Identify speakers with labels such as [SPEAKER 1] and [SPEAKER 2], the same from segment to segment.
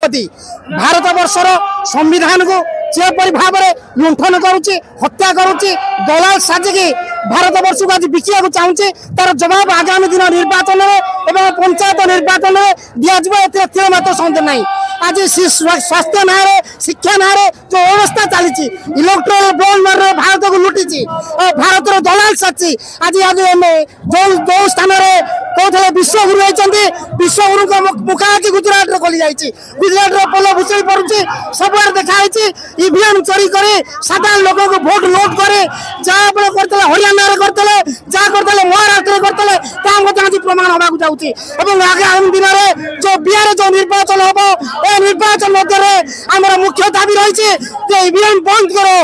[SPEAKER 1] पक्षपाती भारत वर्षर संविधान को जेपरी भाव में लुंठन करुच्ची हत्या करुच्ची दलाल साजिकी भारत वर्ष को आज बिकिया चाहूँगी तार जवाब आगामी दिन निर्वाचन में पंचायत निर्वाचन में दिज्व मात्र सन्देह ना आज स्वास्थ्य ना शिक्षा ना जो अवस्था चली इलेक्ट्रोल बॉन्ड मार भारत को लुटी भारत दलाल साची आज आज जो स्थान कहते विश्वगुरु होती विश्वगुरु का मुखाजी गुजरात खोली जाइए गुजरात पोल भूषी पड़ुची सब देखाई ईवीएम चोरी कर साधारण लोगों को भोट लुट करे जहाँ करते हरियाणा करते जहाँ करते महाराष्ट्र करते आज प्रमाण होगा जाऊँगी आगामी दिन में जो बिहार जो निर्वाचन हम ए निर्वाचन मध्य आम मुख्य दाबी रही ईवीएम बंद करो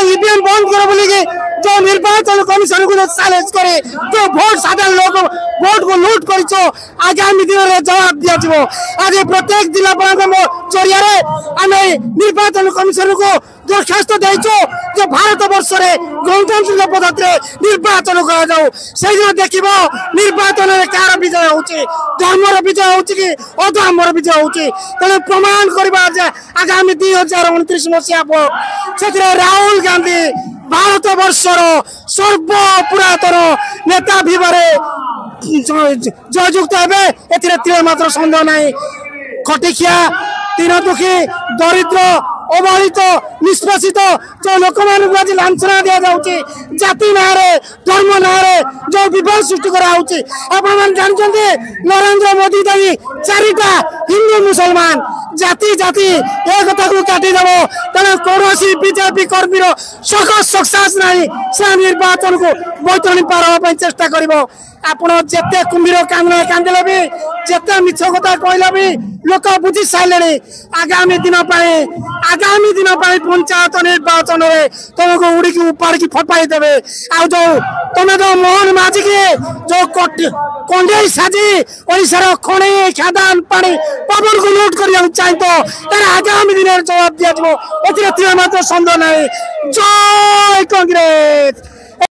[SPEAKER 1] ईवीएम बंद करो बोलिकी जो निर्वाचन कमिशन को चैलेंज करे जो भोट साधारण लोग भोट को लुट कर आगामी दिन में जवाब दिया आज प्रत्येक जिलापाल जरिया आम निर्वाचन कमिशन को दरखास्त देचु जो भारत वर्ष में गणतांत्रिक पद्धति निर्वाचन कर देख निर्वाचन में कार विजय होची धर्मर विजय होची कि अधर्मर विजय होची तेणु प्रमाण करवा आगामी 2029 मसीहा से राहुल गांधी भारत वर्षर सर्व पुरातन नेता भाव जययुक्त हे मात्र सन्देह ना खटिखिया तीन दुखी दरिद्र अवहेलित निष्पेषित जो लोक मान आज लांछना दि जाऊँगी जाति ना धर्म ना जो विवाद सृष्टि कराऊँगी आपण जानते नरेंद्र मोदी दाई चारिटा हिंदू मुसलमान जाति जाति एक को काटिदेव तेना कौन बीजेपी कर्मी सक्सेस ना से निर्वाचन को बैतरणी पार चेष्टा कर आपण जिते कुंभीर कांदले भी जिते मिछ कथा कहले भी लोक बुझी सारे आगामी दिन पंचायत निर्वाचन में तुमको उड़ी उपाड़ी फपाई देवे आ जो तुम जो मोहन माझी जो कंडे साजी ओडार खणी खादान पानी पवन को लुट कर चाहिए तो आगामी दिन जवाब दिया मात्र सन्देह ना जय कांग्रेस।